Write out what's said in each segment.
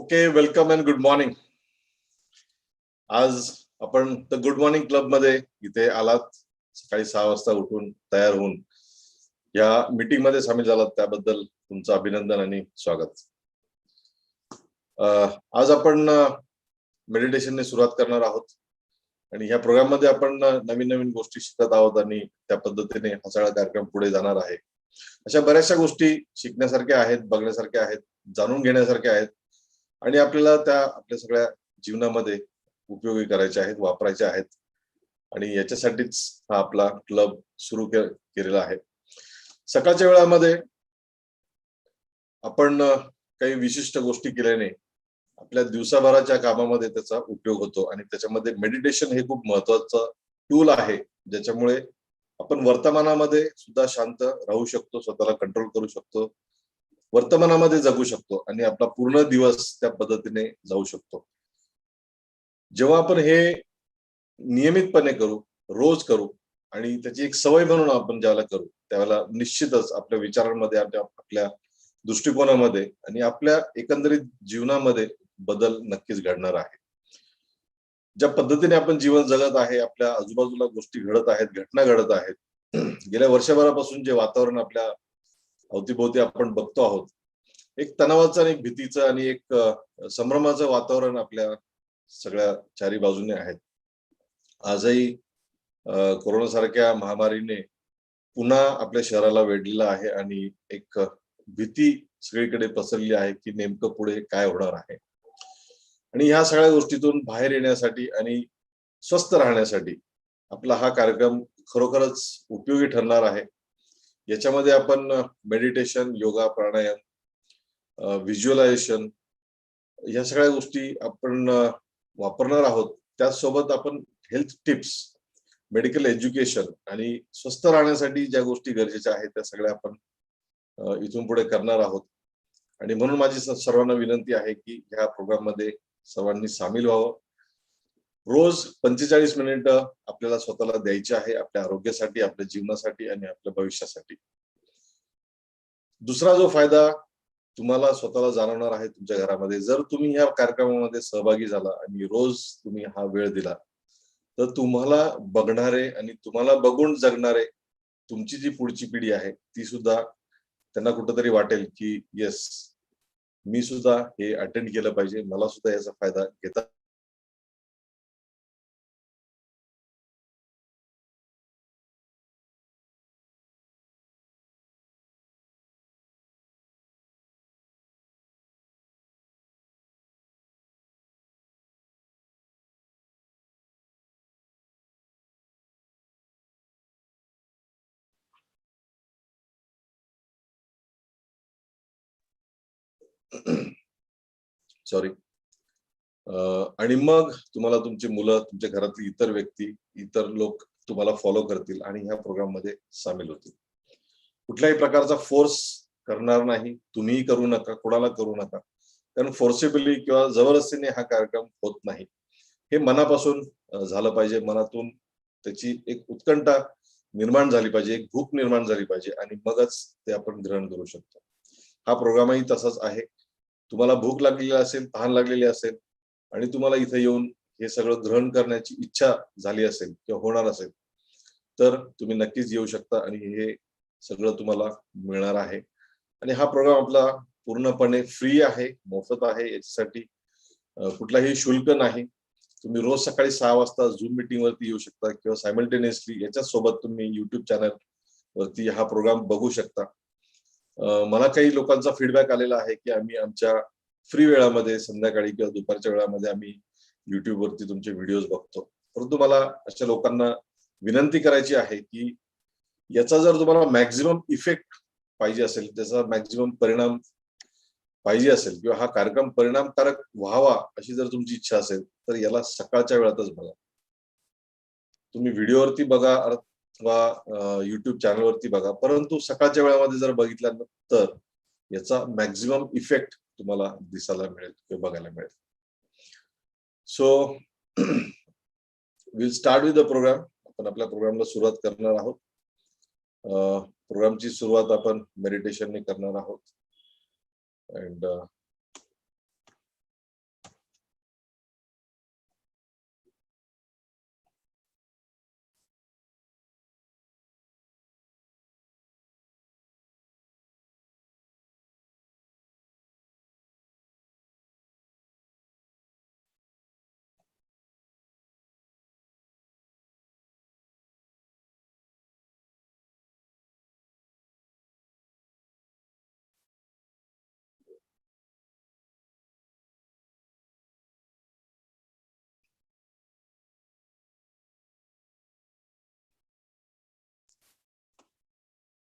Okay, welcome and good morning. आज आपण the good morning club मध्ये इथे आलात. सकाळी 6 वाजता उठून तयार होऊन या मीटिंग मध्ये सामील झालात त्याबद्दल तुमचं अभिनंदन आणि स्वागत. आज आपण मेडिटेशनने सुरुवात करणार आहोत आणि ह्या प्रोग्राम मध्ये आपण नवीन नवीन गोष्टी शिकत आहोत आणि त्या पद्धतीने हा सगळा कार्यक्रम पुढे जाणार आहे. अशा बऱ्याचशा गोष्टी शिकण्यासारख्या आहेत, बघण्यासारख्या आहेत, जाणून घेण्यासारख्या आहेत आणि आपल्याला त्या आपल्या सगळ्या जीवनामध्ये उपयोगी करायचे आहेत, वापरायचे आहेत आणि याच्यासाठीच हा आपला क्लब सुरू केलेला आहे. सकाळच्या वेळामध्ये आपण काही विशिष्ट गोष्टी केल्याने आपल्या दिवसाभराच्या कामामध्ये त्याचा उपयोग होतो आणि त्याच्यामध्ये मेडिटेशन हे खूप महत्वाचं टूल आहे, ज्याच्यामुळे आपण वर्तमानामध्ये सुद्धा शांत राहू शकतो, स्वतःला कंट्रोल करू शकतो, वर्तमानामध्ये जगू शकतो आणि आपला पूर्ण दिवस त्या पद्धतीने जाऊ शकतो. जेव्हा आपण हे नियमितपणे करू, रोज करू आणि त्याची एक सवय म्हणून आपण ज्याला करू, त्यावेळेला निश्चितच आपल्या विचारांमध्ये, आपल्या दृष्टिकोनामध्ये आणि आपल्या एकंदरीत जीवनामध्ये बदल नक्कीच घडणार आहे. ज्या पद्धतीने आपण जीवन जगत आहे, आपल्या आजूबाजूला गोष्टी घडत आहेत, घटना घडत आहेत, गेल्या वर्षभरापासून जे वातावरण आपल्या अवतीभोवती आपण बघतो आहोत, एक तणावाचं आणि एक भीतीचं आणि एक संभ्रमाचं वातावरण आपल्या सगळ्या चारी बाजूने आहेत. आजही कोरोना सारख्या महामारीने पुन्हा आपल्या शहराला वेढलेला आहे आणि एक भीती सगळीकडे पसरली आहे की नेमकं पुढे काय होणार आहे. आणि ह्या सगळ्या गोष्टीतून बाहेर येण्यासाठी आणि स्वस्थ राहण्यासाठी आपला हा कार्यक्रम खरोखरच उपयोगी ठरणार आहे. याच्यामध्ये आपण मेडिटेशन, योगा, प्राणायाम, व्हिज्युअलायझेशन या सगळ्या गोष्टी आपण वापरणार आहोत. त्याचसोबत आपण हेल्थ टिप्स, मेडिकल एज्युकेशन आणि स्वस्थ राहण्यासाठी ज्या गोष्टी गरजेच्या आहेत त्या सगळ्या आपण इथून पुढे करणार आहोत. आणि म्हणून माझी सर्वांना विनंती आहे की ह्या प्रोग्राम मध्ये सर्वांनी सामील व्हावं. रोज 45 मिनिटं आपल्याला स्वतःला द्यायची आहे, आपल्या आरोग्यासाठी, आपल्या जीवनासाठी आणि आपल्या भविष्यासाठी. दुसरा जो फायदा तुम्हाला स्वतःला जाणवणार आहे तुमच्या घरामध्ये, जर तुम्ही ह्या कार्यक्रमामध्ये सहभागी झाला आणि रोज तुम्ही हा वेळ दिला, तर तुम्हाला बघणारे आणि तुम्हाला बघून जगणारे तुमची जी पुढची पिढी आहे ती सुद्धा, त्यांना कुठंतरी वाटेल की येस, मी सुद्धा हे अटेंड केलं पाहिजे, मला सुद्धा याचा फायदा घेता. सॉरी. आणि मग तुम्हाला तुमची मुलं, तुमच्या घरातली इतर व्यक्ती, इतर लोक तुम्हाला फॉलो करतील आणि ह्या प्रोग्राम मध्ये सामील होतील. कुठल्याही प्रकारचा फोर्स करणार नाही, तुम्हीही करू नका, कोणाला करू नका, कारण फोर्सेबली किंवा जबरदस्तीने हा कार्यक्रम होत नाही. हे मनापासून झालं पाहिजे, मनातून त्याची एक उत्कंठा निर्माण झाली पाहिजे, एक भूक निर्माण झाली पाहिजे आणि मगच ते आपण ग्रहण करू शकतो. हा प्रोग्रामही तसाच आहे. तुम्हाला भूक लागलेली असेल, तहान लागलेली असेल आणि तुम्हाला इथे येऊन हे सगळं ग्रहण करण्याची इच्छा झाली असेल किंवा होणार असेल, तर तुम्ही नक्कीच येऊ शकता आणि हे सगळं तुम्हाला मिळणार आहे. आणि हा प्रोग्राम आपला पूर्णपणे फ्री आहे, मोफत आहे. याच्यासाठी कुठलाही शुल्क नाही. तुम्ही रोज सकाळी 6 वाजता झूम मीटिंग वरती येऊ शकता किंवा सायमल्टेनियसली याच्या सोबत तुम्ही युट्यूब चॅनल वरती हा प्रोग्राम बघू शकता. मला काही लोकांचा फीडबॅक आलेला आहे की आम्ही आमच्या फ्री वेळामध्ये संध्याकाळी किंवा दुपारच्या वेळामध्ये आम्ही युट्यूब वरती तुमचे व्हिडिओज बघतो. परंतु मला अशा लोकांना विनंती करायची आहे की याचा जर तुम्हाला मॅक्झिमम इफेक्ट पाहिजे असेल, त्याचा मॅक्झिमम परिणाम पाहिजे असेल किंवा हा कार्यक्रम परिणामकारक व्हावा अशी जर तुमची इच्छा असेल, तर याला सकाळच्या वेळातच बघा. तुम्ही व्हिडिओवरती बघा अथवा युट्यूब चॅनलवरती बघा, परंतु सकाळच्या वेळामध्ये जर बघितलं तर याचा मॅक्झिमम इफेक्ट तुम्हाला दिसायला मिळेल किंवा बघायला मिळेल. So will start with the programme. आपण आपल्या प्रोग्रामला सुरुवात करणार आहोत. प्रोग्रामची सुरुवात आपण मेडिटेशनने करणार आहोत. अँड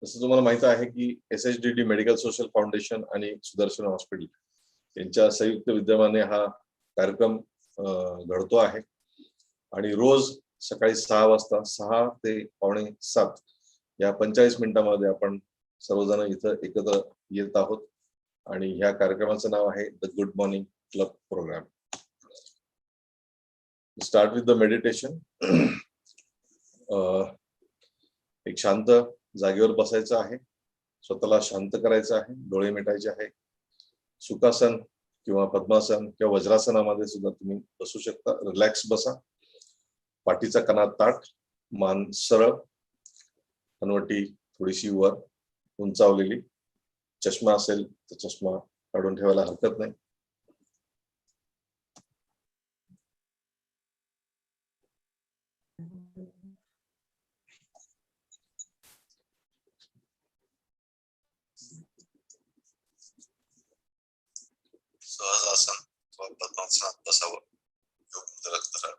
जसं तुम्हाला माहित आहे की SHDD मेडिकल सोशल फाउंडेशन आणि सुदर्शन हॉस्पिटल यांच्या संयुक्त विद्यमाने हा कार्यक्रम घडतो आहे आणि रोज सकाळी 6 वाजता 6 ते 6:45 या 45 मिनिटांमध्ये आपण सर्वजण इथं एकत्र येत आहोत आणि ह्या कार्यक्रमाचं नाव आहे the good morning club programme. Start with the meditation. एक शांत जागेवर बसायचं आहे, स्वतःला शांत करायचं आहे, डोळे मिटायचे आहे. सुखासन किंवा पद्मासन किंवा वज्रासनामध्ये सुद्धा तुम्ही बसू शकता. रिलॅक्स बसा. पाठीचा कणा ताठ, मान सरळ, हनवटी थोडीशी वर उंचावलेली. चष्मा असेल तर चष्मा काढून ठेवायला हरकत नाही. सहजासन किंवा पद्मासनात बसावं. योग मुद्रा करा.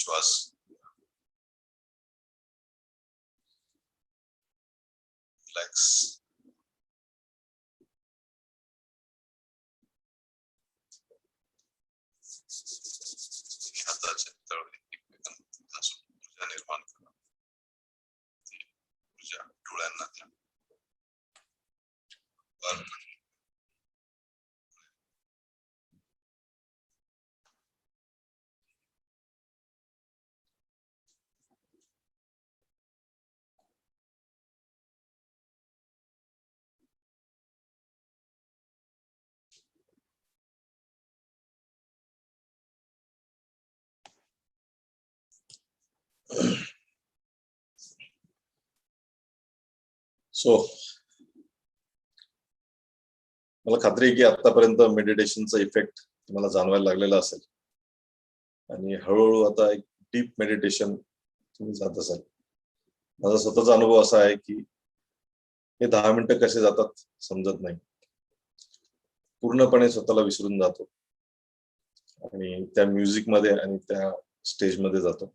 श्वास रिलॅक्स. हाताच्या तळवे ऊर्जा निर्माण करा. ऊर्जा डोळ्यांना द्या. सो मला खात्री आहे की आतापर्यंत मेडिटेशनचा इफेक्ट तुम्हाला जाणवायला लागलेला असेल आणि हळूहळू आता एक डीप मेडिटेशन तुम्ही जात असाल. माझा स्वतःचा अनुभव असा आहे की हे 10 मिनिटं कसे जातात समजत नाही. पूर्णपणे स्वतःला विसरून जातो आणि त्या म्युझिक मध्ये आणि त्या स्टेज मध्ये जातो.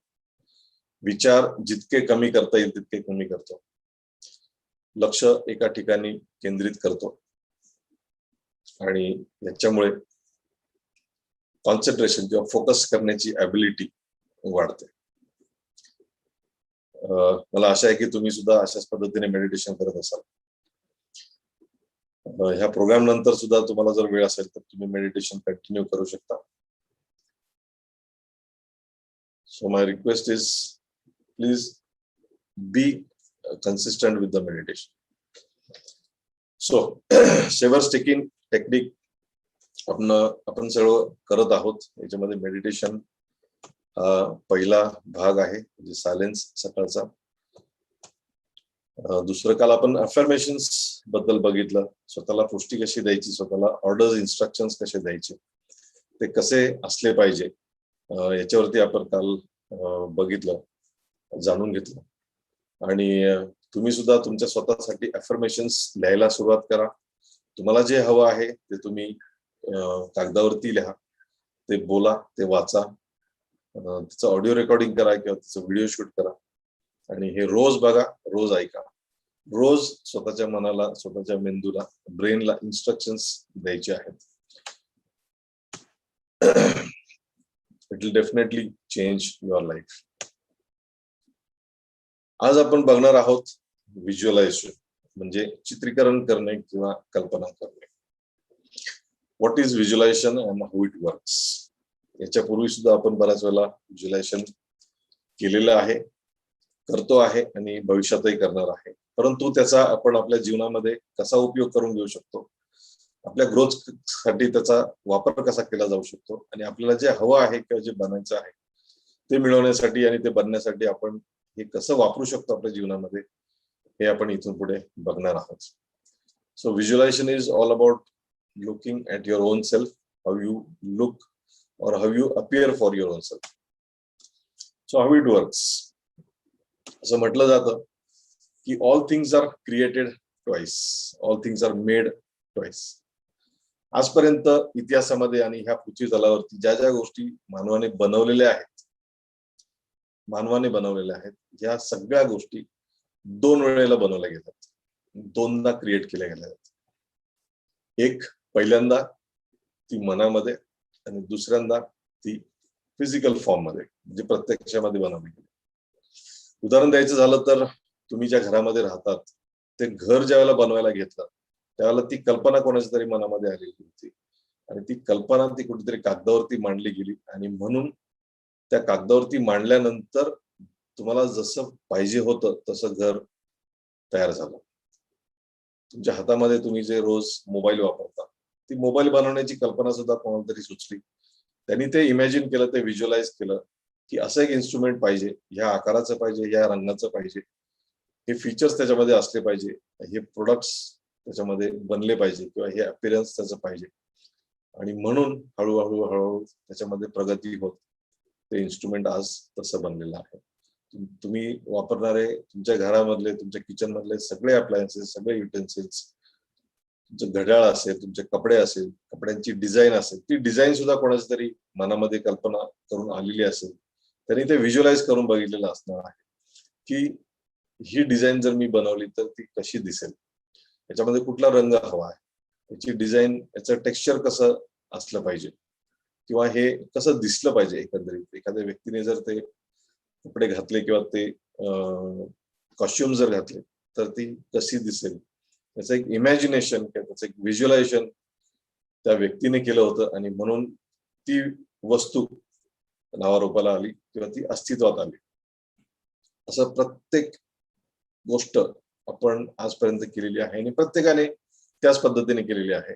विचार जितके कमी करता येईल तितके कमी करतो. लक्ष एका ठिकाणी केंद्रित करतो आणि याच्यामुळे कॉन्सन्ट्रेशन किंवा फोकस करण्याची ॲबिलिटी वाढते. मला आशा आहे की तुम्ही सुद्धा अशाच पद्धतीने मेडिटेशन करत असाल. ह्या प्रोग्राम नंतर सुद्धा तुम्हाला जर वेळ असेल तर तुम्ही मेडिटेशन कंटिन्यू करू शकता. So my request is please be consistent with the meditation. So shaver sticking technique आपण सर्व करत आहोत. याच्यामध्ये मेडिटेशन पहिला भाग आहे म्हणजे सायलेन्स सकाळचा. दुसरं काल आपण अफर्मेशन्स बद्दल बघितलं. स्वतःला पुष्टी कशी द्यायची, स्वतःला ऑर्डर्स इन्स्ट्रक्शन्स कसे द्यायचे, ते कसे असले पाहिजे याच्यावरती आपण काल बघितलं, जाणून घेतलं. आणि तुम्ही सुद्धा तुमच्या स्वतःसाठी अफर्मेशन्स लिहायला सुरुवात करा. तुम्हाला जे हवं आहे ते तुम्ही कागदावरती लिहा, ते बोला, ते वाचा, त्याचं ऑडिओ रेकॉर्डिंग करा किंवा त्याचं व्हिडिओ शूट करा आणि हे रोज बघा, रोज ऐका. रोज स्वतःच्या मनाला, स्वतःच्या मेंदूला, ब्रेनला इन्स्ट्रक्शन्स द्यायचे आहेत. It will definitely change your life. आज आपण बघणार आहोत व्हिज्युअलायझेशन म्हणजे चित्रीकरण करणे किंवा कल्पना करणे. What is visualization and how it works. याच्यापूर्वी सुद्धा आपण बऱ्याच वेळेला व्हिज्युअलायझेशन केलेलं आहे, करतो आहे आणि भविष्यातही करणार आहे. परंतु त्याचा आपण आपल्या जीवनामध्ये कसा उपयोग करून घेऊ शकतो, आपल्या ग्रोथसाठी त्याचा वापर कसा केला जाऊ शकतो आणि आपल्याला जे हवं आहे किंवा जे बनायचं आहे ते मिळवण्यासाठी आणि ते बनण्यासाठी आपण हे कसं वापरू शकतो आपल्या जीवनामध्ये, हे आपण इथून पुढे बघणार आहोत. So visualisation is all about looking at your own self, how you look or how you appear for your own self. So how it works. असं म्हटलं जातं की all things are created twice, all things are made twice. आजपर्यंत इतिहासामध्ये आणि ह्या पृथ्वी तलावरती ज्या ज्या गोष्टी मानवाने बनवलेल्या आहेत या सगळ्या गोष्टी 2 वेळेला बनवल्या गेल्यात, 2दा क्रिएट केल्या गेल्या. एक पहिल्यांदा ती मनामध्ये आणि दुसऱ्यांदा ती फिजिकल फॉर्म मध्ये म्हणजे प्रत्यक्षामध्ये बनवली गेली. उदाहरण द्यायचं झालं तर तुम्ही ज्या घरामध्ये राहतात ते घर ज्यावेळेला बनवायला घेतलं त्यावेळेला ती कल्पना कोणाच्या तरी मनामध्ये आलेली होती आणि ती कल्पना ती कुठेतरी कागदावरती मांडली गेली आणि म्हणून त्या कागदावरती मांडल्यानंतर तुम्हाला जसं पाहिजे होतं तसं घर तयार झालं. तुमच्या हातामध्ये तुम्ही जे रोज मोबाईल वापरता ती मोबाईल बनवण्याची कल्पना सुद्धा कोणाला तरी सुचली, त्यांनी ते इमॅजिन केलं, ते व्हिज्युअलाइज केलं की असं एक इन्स्ट्रुमेंट पाहिजे, ह्या आकाराचं पाहिजे, ह्या रंगाचं पाहिजे, हे फीचर्स त्याच्यामध्ये असले पाहिजे, हे प्रोडक्ट्स त्याच्यामध्ये बनले पाहिजे किंवा हे अपीअरन्स त्याचं पाहिजे आणि म्हणून हळूहळू त्याच्यामध्ये प्रगती होत ते इन्स्ट्रुमेंट आज तसं बनलेलं आहे. तुम्ही वापरणारे तुमच्या घरामधले, तुमच्या किचन मधले सगळे अप्लायन्सेस, सगळे युटेन्सिल्स, तुमचं घड्याळ असेल, तुमचे कपडे असेल, कपड्यांची डिझाईन असेल, ती डिझाईन सुद्धा कोणाच्या तरी मनामध्ये कल्पना करून आलेली असेल त्यांनी ते व्हिज्युअलाइज करून बघितलेलं असणार आहे की ही डिझाईन जर मी बनवली तर ती कशी दिसेल, याच्यामध्ये कुठला रंग हवा आहे, याची डिझाईन, याचं टेक्स्चर कसं असलं पाहिजे, किंवा हे कसं दिसलं पाहिजे. एकंदरीत एखाद्या व्यक्तीने जर ते कपडे घातले किंवा ते कॉस्ट्युम जर घातले तर ती कशी दिसेल, त्याचं एक इमॅजिनेशन किंवा त्याचं एक व्हिज्युअलायझेशन त्या व्यक्तीने केलं होतं, आणि म्हणून ती वस्तू नावारूपाला आली किंवा ती अस्तित्वात आली. असं प्रत्येक गोष्ट आपण आजपर्यंत केलेली आहे आणि प्रत्येकाने त्याच पद्धतीने केलेली आहे.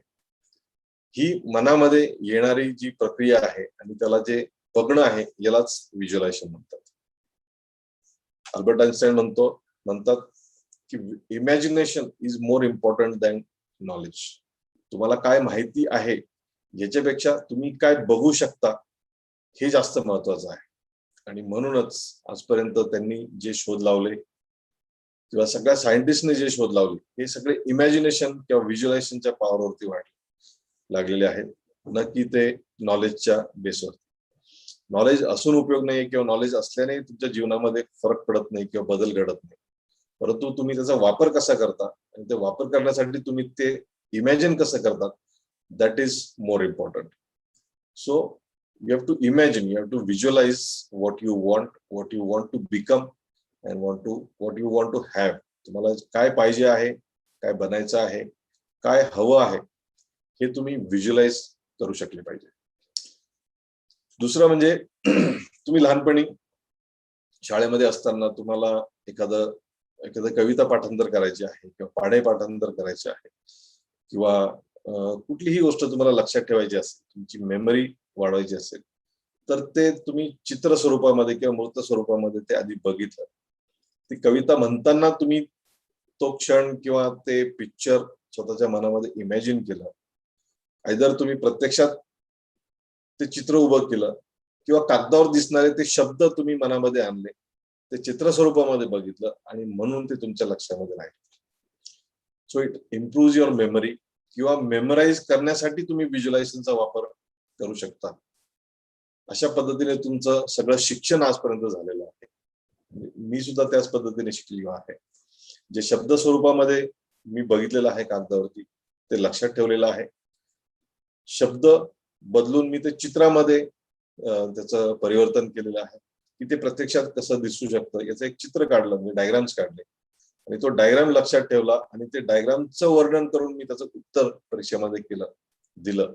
ही मनामध्ये येणारी जी प्रक्रिया आहे आणि त्याला जे बघणं आहे यालाच व्हिज्युअलायझेशन म्हणतात. अल्बर्ट आइन्स्टाईन म्हणतात की imagination is more important than knowledge. तुम्हाला काय माहिती आहे याच्यापेक्षा तुम्ही काय बघू शकता हे जास्त महत्वाचं आहे. आणि म्हणूनच आजपर्यंत त्यांनी जे शोध लावले किंवा सगळ्या सायंटिस्टने जे शोध लावले हे सगळे इमॅजिनेशन किंवा व्हिज्युअलायझेशनच्या पॉवरवरती लागलेले आहेत, न की ते नॉलेजच्या बेसवर. नॉलेज असून उपयोग नाही किंवा नॉलेज असल्याने तुमच्या जीवनामध्ये फरक पडत नाही किंवा बदल घडत नाही, परंतु तुम्ही त्याचा वापर कसा करता आणि ते वापर करण्यासाठी तुम्ही ते इमॅजिन कसं करतात, that is more important. So you have to imagine, you have to visualize what you want to become and what you want to have. तुम्हाला काय पाहिजे आहे, काय बनायचं आहे, काय हवं आहे, हे तुम्ही व्हिज्युअलाइज करू शकले पाहिजे. दुसरं म्हणजे तुम्ही लहानपणी शाळेमध्ये असताना तुम्हाला एखादं कविता पाठांतर करायची आहे किंवा पाढे पाठांतर करायचे आहे किंवा कुठलीही गोष्ट तुम्हाला लक्षात ठेवायची असेल, तुमची मेमरी वाढवायची असेल, तर ते तुम्ही चित्र स्वरूपामध्ये किंवा मूर्त स्वरूपामध्ये ते आधी बघितलं. ती कविता म्हणताना तुम्ही तो क्षण किंवा ते पिक्चर स्वतःच्या मनामध्ये इमॅजिन केलं. आयदर तुम्ही प्रत्यक्षात ते चित्र उभं केलं किंवा कागदावर दिसणारे ते शब्द तुम्ही मनामध्ये आणले, ते चित्र स्वरूपामध्ये बघितलं आणि म्हणून ते तुमच्या लक्षामध्ये राहिले. So it improve your memory, किंवा मेमराईज करण्यासाठी तुम्ही व्हिज्युअलायझेशनचा वापर करू शकता. अशा पद्धतीने तुमचं सगळं शिक्षण आजपर्यंत झालेलं आहे. मी सुद्धा त्याच पद्धतीने शिकलेलो आहे. जे शब्द स्वरूपामध्ये मी बघितलेलं आहे कागदावरती ते लक्षात ठेवलेलं आहे. शब्द बदलून मी ते चित्रामध्ये त्याचं परिवर्तन केलेलं आहे की ते प्रत्यक्षात कसं दिसू शकतं याचं एक चित्र काढलं, मी डायग्राम्स काढले आणि तो डायग्राम लक्षात ठेवला आणि ते डायग्रामचं वर्णन करून मी त्याचं उत्तर परीक्षेमध्ये दिलं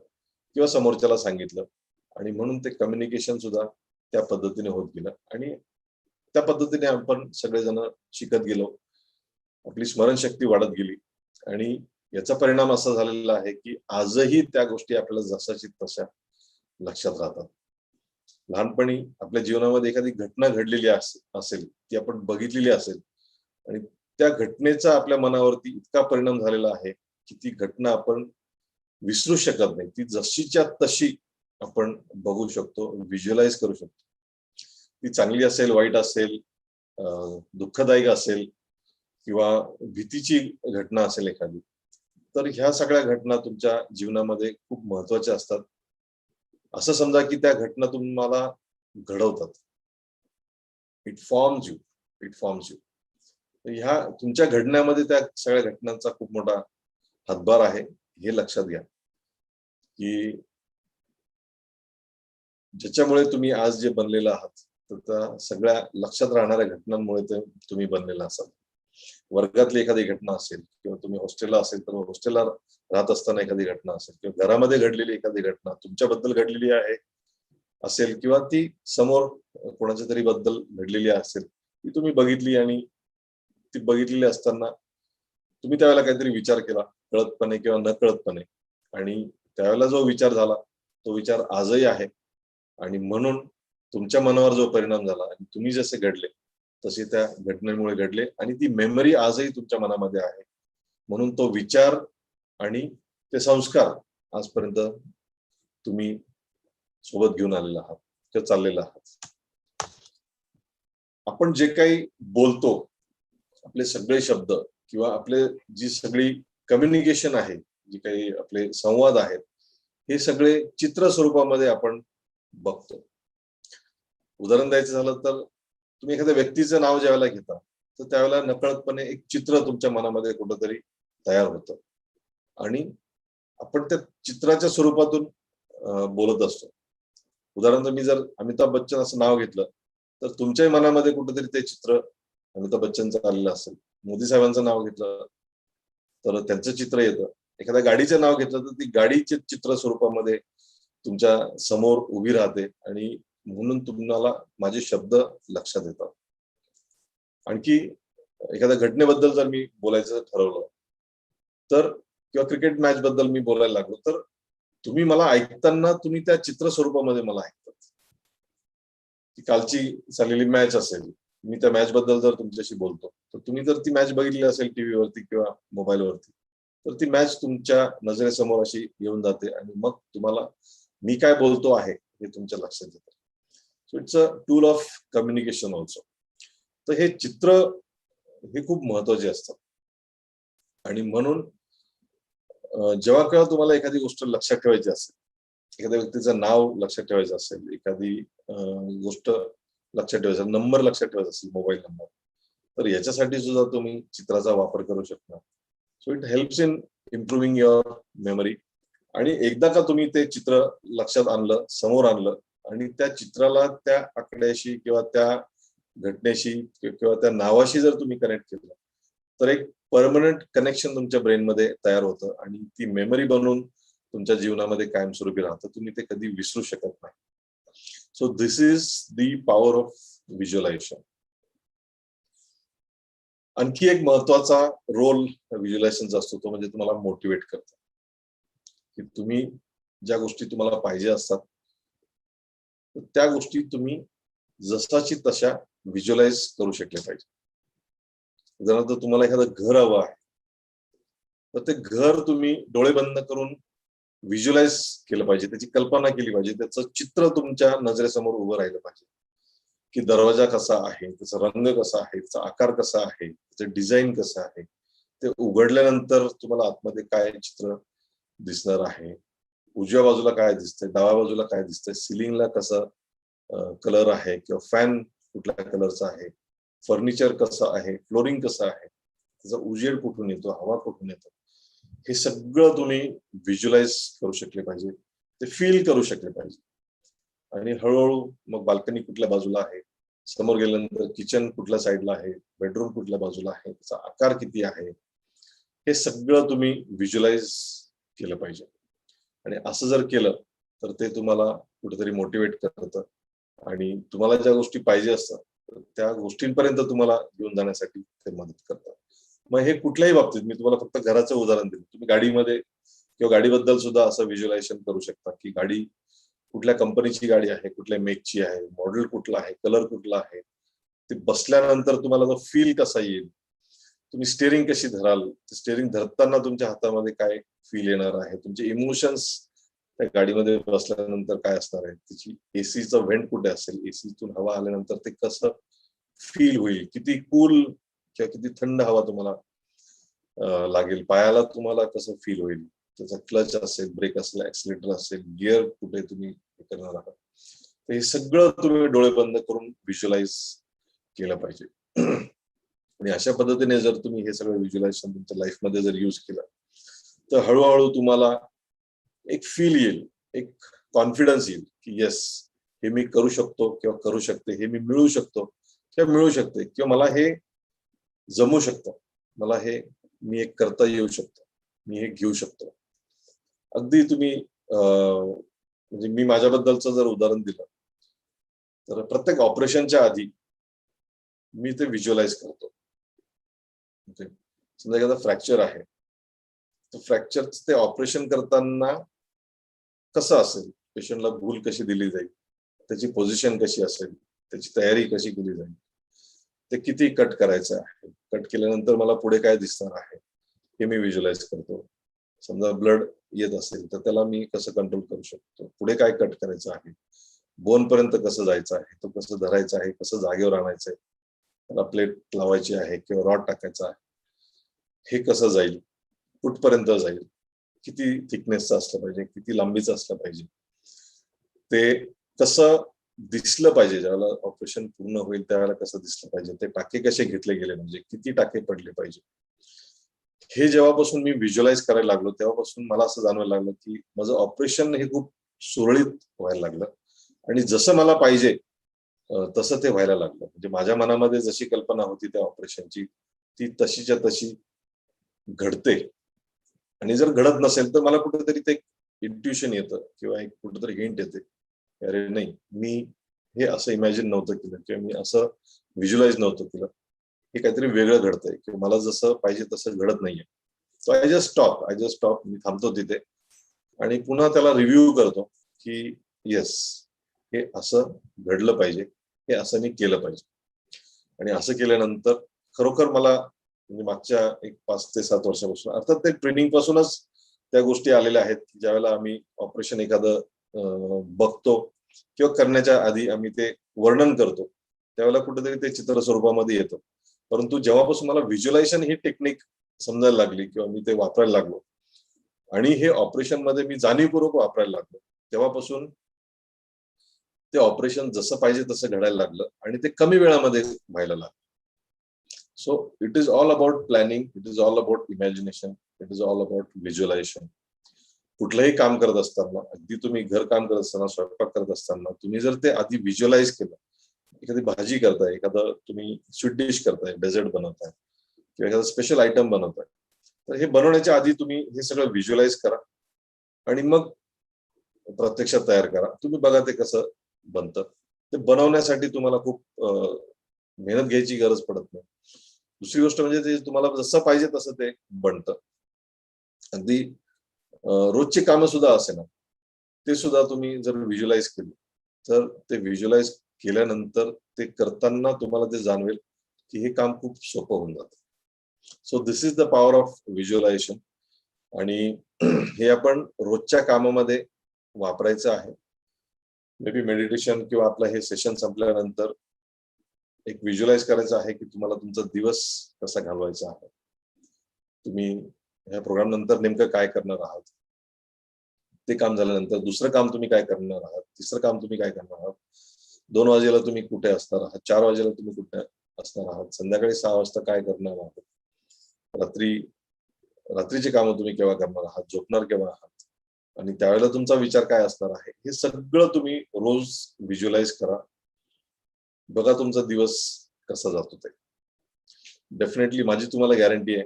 किंवा समोरच्याला सांगितलं, आणि म्हणून ते कम्युनिकेशन सुद्धा त्या पद्धतीने होत गेलं आणि त्या पद्धतीने आपण सगळेजण शिकत गेलो. आपली स्मरणशक्ती वाढत गेली आणि याचा परिणाम असा झालेला आहे की आजही त्या गोष्टी आपल्याला जशाची तशा लक्षात राहतात. लहानपणी आपल्या जीवनामध्ये एखादी घटना घडलेली असेल, ती आपण बघितलेली असेल आणि त्या घटनेचा आपल्या मनावरती इतका परिणाम झालेला आहे की ती घटना आपण विसरू शकत नाही. ती जशीच्या तशी आपण बघू शकतो, व्हिज्युअलाइज करू शकतो. ती चांगली असेल, वाईट असेल, दुःखदायक असेल किंवा भीतीची घटना असेल एखादी, तर ह्या सगळ्या घटना तुमच्या जीवनामध्ये खूप महत्वाच्या असतात. असं समजा की त्या घटना तुम्हाला घडवतात. It forms you. ह्या तुमच्या घडण्यामध्ये त्या सगळ्या घटनांचा खूप मोठा हातभार आहे, हे लक्षात घ्या की ज्याच्यामुळे तुम्ही आज जे बनलेला आहात तर त्या सगळ्या लक्षात राहणाऱ्या घटनांमुळे ते तुम्ही बनलेला असाल. वर्गातली एखादी घटना असेल किंवा तुम्ही हॉस्टेलला असेल तर हॉस्टेलला राहत असताना एखादी घटना असेल किंवा घरामध्ये घडलेली एखादी घटना तुमच्याबद्दल घडलेली आहे असेल किंवा ती समोर कोणाच्या तरी बद्दल घडलेली असेल, ती तुम्ही बघितली आणि ती बघितलेली असताना तुम्ही त्यावेळेला काहीतरी विचार केला कळतपणे किंवा न कळतपणे, आणि त्यावेळेला जो विचार झाला तो विचार आजही आहे आणि म्हणून तुमच्या मनावर जो परिणाम झाला आणि तुम्ही जसे घडले तसे त्या घटनेमुळे घडले आणि ती मेमरी आजही तुमच्या मनामध्ये आहे. म्हणून तो विचार आणि ते संस्कार आजपर्यंत तुम्ही सोबत घेऊन आलेला आहात किंवा चाललेला आहात. आपण जे काही बोलतो, आपले सगळे शब्द किंवा आपले जी सगळी कम्युनिकेशन आहे, जे काही आपले संवाद आहेत, हे सगळे चित्र स्वरूपामध्ये आपण बघतो. उदाहरण द्यायचं झालं तर तुम्ही एखाद्या व्यक्तीचं नाव ज्यावेळेला घेता तर त्यावेळेला नकळतपणे एक चित्र तुमच्या मनामध्ये कुठंतरी तयार होतं आणि आपण त्या चित्राच्या स्वरूपातून बोलत असतो. उदाहरणार्थ मी जर अमिताभ बच्चन असं नाव घेतलं तर तुमच्याही मनामध्ये कुठेतरी ते चित्र अमिताभ बच्चनचं आलेलं असेल. मोदी साहेबांचं नाव घेतलं तर त्यांचं चित्र येतं. एखाद्या गाडीचं नाव घेतलं तर ती गाडीचे चित्र स्वरूपामध्ये तुमच्या समोर उभी राहते आणि म्हणून तुम्हाला माझे शब्द लक्षात येतात. आणखी एखाद्या घटनेबद्दल जर मी बोलायचं ठरवलं तर किंवा क्रिकेट मॅच बद्दल मी बोलायला लागलो तर तुम्ही मला ऐकताना तुम्ही त्या चित्र स्वरूपामध्ये मला ऐकतात. ती कालची चाललेली मॅच असेल, मी त्या मॅच बद्दल जर तुमच्याशी बोलतो तर तुम्ही जर ती मॅच बघितली असेल टीव्हीवरती किंवा मोबाईलवरती तर ती मॅच तुमच्या नजरेसमोर अशी येऊन जाते आणि मग तुम्हाला मी काय बोलतो आहे हे तुमच्या लक्षात येतं. So it's a tool of communication also. तर हे चित्र हे खूप महत्वाचे असतात आणि म्हणून जेव्हा केव्हा तुम्हाला एखादी गोष्ट लक्षात ठेवायची असेल, एखाद्या व्यक्तीचं नाव लक्षात ठेवायचं असेल, एखादी गोष्ट लक्षात ठेवायचं, नंबर लक्षात ठेवायचा असेल, मोबाईल नंबर, तर याच्यासाठी सुद्धा तुम्ही चित्राचा वापर करू शकता. So it helps in improving your memory. आणि एकदा का तुम्ही ते चित्र लक्षात आणलं, समोर आणलं आणि त्या चित्राला त्या आकड्याशी किंवा त्या घटनेशी किंवा त्या नावाशी जर तुम्ही कनेक्ट केलं तर एक परमनंट कनेक्शन तुमच्या ब्रेनमध्ये तयार होतं आणि ती मेमरी बनवून तुमच्या जीवनामध्ये कायमस्वरूपी राहतं. तुम्ही ते कधी विसरू शकत नाही. So this is the power of visualisation. आणखी एक महत्वाचा रोल व्हिज्युअलायझेशनचा असतो तो म्हणजे तुम्हाला मोटिवेट करतं, की तुम्ही ज्या गोष्टी तुम्हाला पाहिजे असतात त्या गोष्टी तुम्ही जसाची तशा व्हिज्युअलाइज करू शकले पाहिजे. उदाहरणार्थ तुम्हाला एखादं घर हवं आहे तर ते घर तुम्ही डोळे बंद करून व्हिज्युअलाइज केलं पाहिजे, त्याची कल्पना केली पाहिजे, त्याचं चित्र तुमच्या नजरेसमोर उभं राहिलं पाहिजे की दरवाजा कसा आहे, त्याचा रंग कसा आहे, त्याचा आकार कसा आहे, त्याचं डिझाईन कसं आहे, ते उघडल्यानंतर तुम्हाला आतमध्ये काय चित्र दिसणार आहे, उजव्या बाजूला काय दिसतंय, डाव्या बाजूला काय दिसतंय, सिलिंगला कसं कलर आहे किंवा फॅन कुठल्या कलरचा आहे, फर्निचर कसं आहे, फ्लोरिंग कसं आहे, त्याचा उजेड कुठून येतो, हवा कुठून येतो, हे सगळं तुम्ही व्हिज्युअलाइज करू शकले पाहिजे, ते फील करू शकले पाहिजे. आणि हळूहळू मग बाल्कनी कुठल्या बाजूला आहे, समोर गेल्यानंतर किचन कुठल्या साईडला आहे, बेडरूम कुठल्या बाजूला आहे, त्याचा आकार किती आहे, हे सगळं तुम्ही व्हिज्युअलाइज केलं पाहिजे. आणि असं जर केलं तर ते तुम्हाला कुठेतरी मोटिवेट करतं आणि तुम्हाला ज्या गोष्टी पाहिजे असतात त्या गोष्टींपर्यंत तुम्हाला घेऊन जाण्यासाठी ते मदत करतात. मग हे कुठल्याही बाबतीत, मी तुम्हाला फक्त घराचं उदाहरण दिलं, तुम्ही गाडीमध्ये किंवा गाडीबद्दल सुद्धा असं व्हिज्युअलायझेशन करू शकता की गाडी कुठल्या कंपनीची गाडी आहे, कुठल्या मेकची आहे, मॉडेल कुठला आहे, कलर कुठला आहे, ते बसल्यानंतर तुम्हाला तो फील कसा येईल, तुम्ही स्टेअरिंग कशी धराल, स्टेअरिंग धरताना तुमच्या हातामध्ये काय फील येणार आहे, तुमचे इमोशन्स त्या गाडीमध्ये बसल्यानंतर काय असणार आहे, त्याची एसीचा व्हेंट कुठे असेल, एसीतून हवा आल्यानंतर ते कसं फील होईल, किती कूल किंवा किती थंड हवा तुम्हाला लागेल, पायाला तुम्हाला कसं फील होईल, त्याचा क्लच असेल, ब्रेक असेल, ऍक्सिलेटर असेल, गिअर कुठे तुम्ही करणार आहात, तर हे सगळं तुम्ही डोळे बंद करून व्हिज्युअलाइज केलं पाहिजे. आणि अशा पद्धतीने जर तुम्ही हे सगळं व्हिज्युअलायझेशन तुमच्या लाईफमध्ये जर यूज केलं तर हळूहळू तुम्हाला एक फील येईल, एक कॉन्फिडन्स येईल की येस, हे मी करू शकतो किंवा करू शकते, हे मी मिळवू शकतो किंवा मिळू शकते, किंवा मला हे जमू शकतं, मला हे मी एक करता येऊ शकतो, मी हे घेऊ शकतो. अगदी तुम्ही म्हणजे मी माझ्याबद्दलचं जर उदाहरण दिलं तर प्रत्येक ऑपरेशनच्या आधी मी ते व्हिज्युअलाइज करतो. समजा एखादा फ्रॅक्चर आहे तर फ्रॅक्चर ते ऑपरेशन करताना कसं असेल, पेशंटला भूल कशी दिली जाईल, त्याची पोझिशन कशी असेल, त्याची तयारी कशी केली जाईल, ते किती कट करायचं आहे, कट केल्यानंतर मला पुढे काय दिसणार आहे हे मी व्हिज्युअलाइज करतो. समजा ब्लड येत असेल तर त्याला मी कसं कंट्रोल करू शकतो, पुढे काय कट करायचं आहे, बोन पर्यंत कसं जायचं आहे, तो कसं धरायचं आहे, कसं जागेवर आणायचंय, त्याला प्लेट लावायची आहे किंवा रॉड टाकायचा आहे, हे कसं जाईल, कुठपर्यंत जाईल, किती थिकनेसचं असलं पाहिजे, किती लांबीचं असलं पाहिजे, ते कसं दिसलं पाहिजे, ज्यावेळेला ऑपरेशन पूर्ण होईल त्यावेळेला कसं दिसलं पाहिजे, ते टाके कसे घेतले गेले, म्हणजे किती टाके पडले पाहिजे, हे जेव्हापासून मी व्हिज्युअलाइज करायला लागलो तेव्हापासून मला असं जाणवायला लागलं की माझं ऑपरेशन हे खूप सुरळीत व्हायला लागलं आणि जसं मला पाहिजे तसं ते व्हायला लागलं. म्हणजे माझ्या मनामध्ये जशी कल्पना होती त्या ऑपरेशनची ती तशीच्या तशी घडते. आणि जर घडत नसेल तर मला कुठेतरी ते इंट्युशन येतं किंवा एक कुठेतरी हिंट येते, अरे नाही, मी हे असं इमॅजिन नव्हतं केलं किंवा मी असं व्हिज्युअलाइज नव्हतं केलं, हे काहीतरी वेगळं घडतंय किंवा मला जसं पाहिजे तसं घडत नाहीये. सो आय जस्ट स्टॉप, मी थांबतो तिथे आणि पुन्हा त्याला रिव्ह्यू करतो की येस, हे असं घडलं पाहिजे, हे असं मी केलं पाहिजे. आणि असं केल्यानंतर खरोखर मला म्हणजे मागच्या एक 5 ते 7 वर्षापासून, अर्थात ते ट्रेनिंग पासूनच त्या गोष्टी आलेल्या आहेत, की ज्यावेळेला आम्ही ऑपरेशन एखादं बघतो किंवा करण्याच्या आधी आम्ही ते वर्णन करतो, त्यावेळेला कुठेतरी ते चित्र स्वरूपामध्ये येतं. परंतु जेव्हापासून मला व्हिज्युअलायझेशन ही टेक्निक समजायला लागली किंवा मी ते वापरायला लागलो आणि हे ऑपरेशन मध्ये मी जाणीवपूर्वक वापरायला लागलो, तेव्हापासून ते ऑपरेशन जसं पाहिजे तसं घडायला लागलं आणि ते कमी वेळामध्ये व्हायला लागलं. So it is all about planning, it is all about imagination, it is all about visualisation. कुठलंही काम करत असताना, अगदी तुम्ही घर काम करत असताना, स्वयंपाक करत असताना, तुम्ही जर ते आधी व्हिज्युअलाइज केलं, एखादी भाजी करताय, एखादं तुम्ही स्वीट डिश करताय, डेझर्ट बनवताय किंवा एखादं स्पेशल आयटम बनवताय, तर हे बनवण्याच्या आधी तुम्ही हे सगळं व्हिज्युअलाइज करा आणि मग प्रत्यक्षात तयार करा. तुम्ही बघा ते कसं बनतं. ते बनवण्यासाठी तुम्हाला खूप मेहनत घ्यायची गरज पडत नाही. दुसरी गोष्ट म्हणजे ते तुम्हाला जसं पाहिजे तसं ते बनतं. अगदी रोजची कामं सुद्धा असे ना, ते सुद्धा तुम्ही जर व्हिज्युअलाइज केली, तर ते व्हिज्युअलाइज केल्यानंतर ते करताना तुम्हाला ते जाणवेल की हे काम खूप सोपं होऊन जातं. So this is the power of visualisation. आणि हे आपण रोजच्या कामामध्ये वापरायचं आहे. मे बी मेडिटेशन किंवा आपलं हे सेशन संपल्यानंतर एक व्हिज्युअलाइज करायचं आहे की तुम्हाला तुमचा दिवस कसा घालवायचा आहे. तुम्ही ह्या प्रोग्राम नंतर नेमकं काय करणार आहात, ते काम झाल्यानंतर दुसरं काम तुम्ही काय करणार आहात, तिसरं काम तुम्ही काय करणार आहात, 2 वाजेला तुम्ही कुठे असणार आहात, 4 वाजेला तुम्ही कुठे असणार आहात, संध्याकाळी 6 वाजता काय करणार आहात, रात्री रात्रीची कामं तुम्ही केव्हा करणार आहात, झोपणार केव्हा आहात आणि त्यावेळेला तुमचा विचार काय असणार आहे, हे सगळं तुम्ही रोज व्हिज्युअलाइज करा. बघा तुमचा दिवस कसा जातो ते. डेफिनेटली माझी तुम्हाला गॅरंटी आहे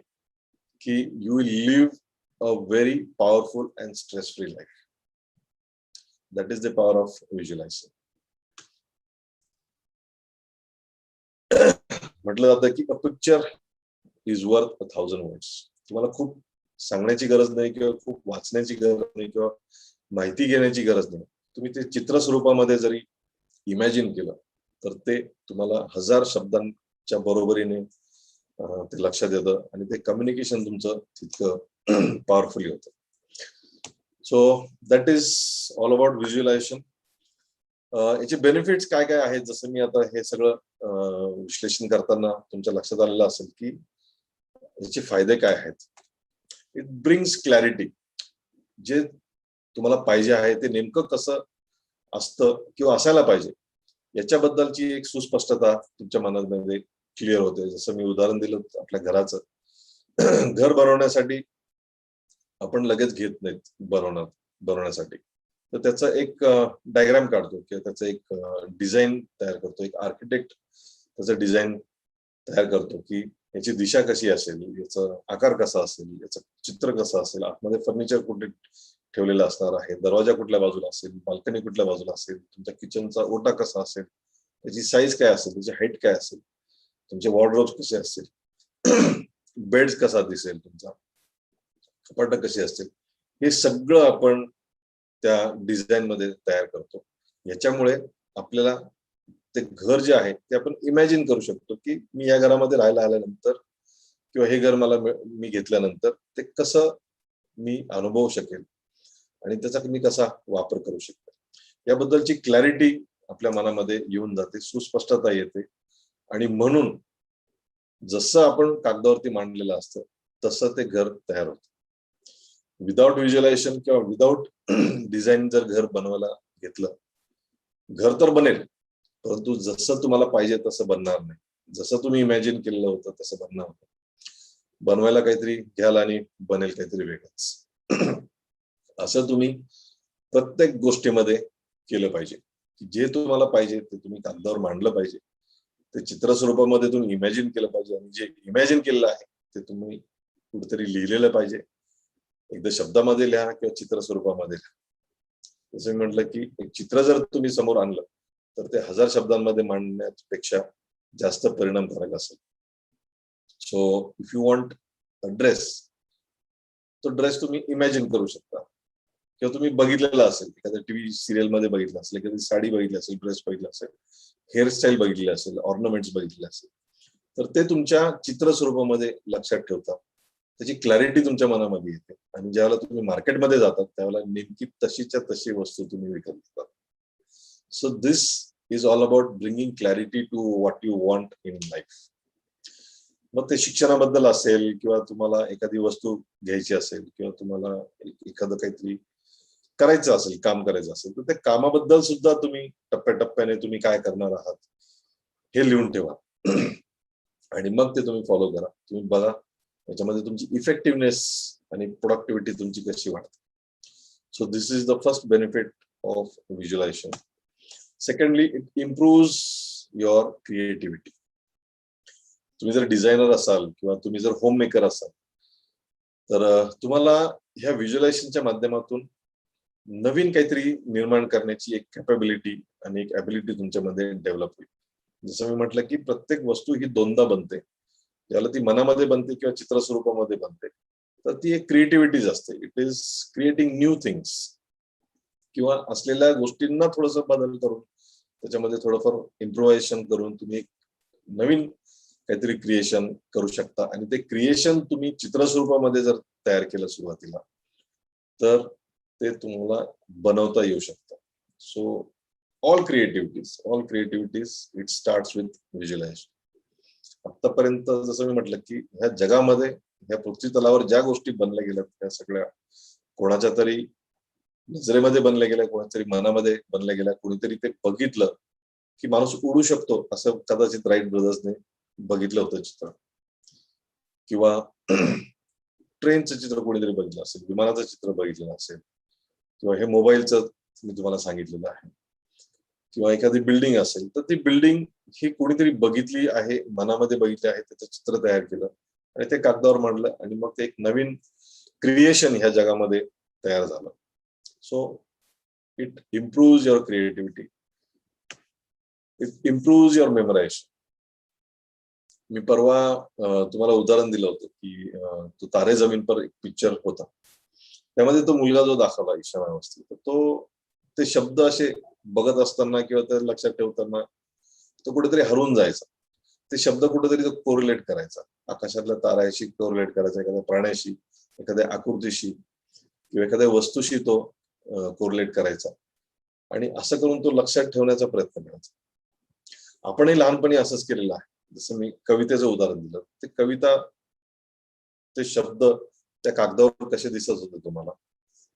की you will live a very powerful and stress free life. That is the power of visualisation. म्हटलं जातं की a picture is worth 1,000 words. तुम्हाला खूप सांगण्याची गरज नाही किंवा खूप वाचण्याची गरज नाही किंवा माहिती घेण्याची गरज नाही. तुम्ही ते चित्र स्वरूपामध्ये जरी इमॅजिन केलं तर ते तुम्हाला 1000 शब्दांच्या बरोबरीने ते लक्षात येतं आणि ते कम्युनिकेशन तुमचं तितकं पॉवरफुली होतं. So that is all about visualisation. याचे बेनिफिट्स काय काय आहेत, जसं मी आता हे सगळं विश्लेषण करताना तुमच्या लक्षात आलेलं असेल की याचे फायदे काय आहेत. It brings clarity. जे तुम्हाला पाहिजे आहे ते नेमकं कसं असतं किंवा असायला पाहिजे याच्याबद्दलची एक सुस्पष्टता तुमच्या मनामध्ये क्लिअर होते. जसं मी उदाहरण दिलं आपल्या घराचं. घर बनवण्यासाठी आपण लगेच घेत नाहीत बनवण्यासाठी, तर त्याचा एक डायग्राम काढतो किंवा त्याचं एक डिझाईन तयार करतो. एक आर्किटेक्ट त्याचं डिझाईन तयार करतो की याची दिशा कशी असेल, याचा आकार कसा असेल, याचं चित्र कसं असेल, आतमध्ये फर्निचर कुठे ठेवलेलं असणार आहे, दरवाजा कुठल्या बाजूला असेल, बाल्कनी कुठल्या बाजूला असेल, तुमच्या किचनचा ओटा कसा असेल, त्याची साईज काय असेल, त्याची हाईट काय असेल, तुमचे वॉर्डरोब्स कसे असतील, बेड कसा दिसेल, तुमचा कपाट कशी असतील, हे सगळं आपण त्या डिझाईन मध्ये तयार करतो. याच्यामुळे आपल्याला ते घर जे आहे ते आपण इमॅजिन करू शकतो की मी या घरामध्ये राहायला आल्यानंतर किंवा हे घर मला मी घेतल्यानंतर ते कसं मी अनुभवू शकेल आणि त्याचा मी कसा वापर करू शकतो, याबद्दलची क्लॅरिटी आपल्या मनामध्ये येऊन जाते, सुस्पष्टता येते. आणि म्हणून जसं आपण कागदावरती मांडलेलं असतं तसं ते घर तयार होतं. विदाउट व्हिज्युअलायझेशन किंवा विदाउट डिझाईन जर घर बनवायला घेतलं घर तर बनेल, परंतु जसं तुम्हाला पाहिजे तसं बनणार नाही. जसं तुम्ही इमॅजिन केलेलं होतं तसं बनणार नाही. बनवायला काहीतरी घ्याल आणि बनेल काहीतरी वेगळंच. असं तुम्ही प्रत्येक गोष्टीमध्ये केलं पाहिजे. जे तुम्हाला पाहिजे ते तुम्ही कागदावर मांडलं पाहिजे. ते चित्र स्वरूपामध्ये तुम्ही इमॅजिन केलं पाहिजे आणि जे इमॅजिन केलेलं आहे ते तुम्ही कुठेतरी लिहिलेलं पाहिजे. एकदा शब्दामध्ये लिहा किंवा चित्र स्वरूपामध्ये लिहा. जसं मी म्हटलं की एक चित्र जर तुम्ही समोर आणलं तर ते 1000 शब्दांमध्ये मांडण्यापेक्षा जास्त परिणामकारक असेल. So if you want a dress, तो ड्रेस तुम्ही इमॅजिन करू शकता किंवा तुम्ही बघितलेला असेल, एखाद्या टीव्ही सिरियल मध्ये बघितलं असेल, एखादी साडी बघितली असेल, ड्रेस बघितला असेल, हेअरस्टाईल बघितली असेल, ऑर्नामेंट्स बघितले असेल, तर ते तुमच्या चित्र स्वरूपामध्ये लक्षात ठेवता. त्याची क्लॅरिटी तुमच्या मनामध्ये येते आणि ज्यावेळेला तुम्ही मार्केटमध्ये जातात त्यावेळेला नेमकी तशीच्या तशी वस्तू तुम्ही विकत घेतात. So this is all about bringing clarity to what you want in life. मग ते शिक्षणाबद्दल असेल किंवा तुम्हाला एखादी वस्तू घ्यायची असेल किंवा तुम्हाला एखादं काहीतरी करायचं असेल, काम करायचं असेल, तर ते कामाबद्दल सुद्धा तुम्ही टप्प्याटप्प्याने तुम्ही काय करणार आहात हे लिहून ठेवा. आणि मग ते तुम्ही फॉलो करा. तुम्ही बघा त्याच्यामध्ये तुमची इफेक्टिव्हनेस आणि प्रोडक्टिव्हिटी तुमची कशी वाढते. So this is the first benefit of visualisation. Secondly, it improves your creativity. तुम्ही जर डिझायनर असाल किंवा तुम्ही जर होम मेकर असाल तर तुम्हाला ह्या व्हिज्युअलायझेशनच्या माध्यमातून नवीन काहीतरी निर्माण करण्याची एक कॅपेबिलिटी आणि एक ॲबिलिटी तुमच्यामध्ये डेव्हलप होईल. जसं मी म्हटलं की प्रत्येक वस्तू ही दोनदा बनते. ज्याला ती मनामध्ये बनते किंवा चित्र स्वरूपामध्ये बनते तर ती एक क्रिएटिव्हिटीज असते. It is creating new things किंवा असलेल्या गोष्टींना थोडंसं बदल करून त्याच्यामध्ये थोडंफार इम्प्रोव्हायझेशन करून तुम्ही एक नवीन काहीतरी क्रिएशन करू शकता आणि ते क्रिएशन तुम्ही चित्र स्वरूपामध्ये जर तयार केलं सुरुवातीला तर ते तुम्हाला बनवता येऊ शकतं. So all creativities it starts with visualization. आतापर्यंत जसं मी म्हटलं की ह्या जगामध्ये ह्या पृथ्वी तलावर ज्या गोष्टी बनल्या गेल्या त्या सगळ्या कोणाच्या तरी नजरेमध्ये बनल्या गेल्या, कोणाच्या तरी मनामध्ये बनल्या गेल्या. कोणीतरी ते बघितलं की माणूस उडू शकतो असं कदाचित राईट ब्रदर्सने बघितलं होतं चित्र, किंवा ट्रेनचं चित्र कोणीतरी बघितलं असेल, विमानाचं चित्र बघितलेलं असेल, किंवा हे मोबाईलचं मी तुम्हाला सांगितलेलं आहे, किंवा एखादी बिल्डिंग असेल तर ती बिल्डिंग ही कोणीतरी बघितली आहे, मनामध्ये बघितली आहे, त्याचं चित्र तयार केलं आणि ते कागदावर मांडलं आणि मग ते एक नवीन क्रिएशन ह्या जगामध्ये तयार झालं. So it improves your creativity, it improves your memorization. मी परवा तुम्हाला उदाहरण दिलं होतं की तो तारे जमीन पर एक पिक्चर होता. त्यामध्ये तो मुलगा जो दाखवला ईशान अवस्थी, तर तो ते शब्द असे बघत असताना किंवा ते लक्षात ठेवताना तो कुठेतरी हरवून जायचा. ते शब्द कुठेतरी तो कोरिलेट करायचा, आकाशातल्या ताऱ्याशी कोरिलेट करायचा, एखाद्या प्राण्याशी, एखाद्या आकृतीशी किंवा एखाद्या वस्तूशी तो कोरिलेट करायचा आणि असं करून तो लक्षात ठेवण्याचा प्रयत्न करायचा. आपणही लहानपणी असंच केलेलं आहे. जसं मी कवितेचं उदाहरण दिलं, ते कविता, ते शब्द त्या कागदावर कसे दिसत होते तुम्हाला,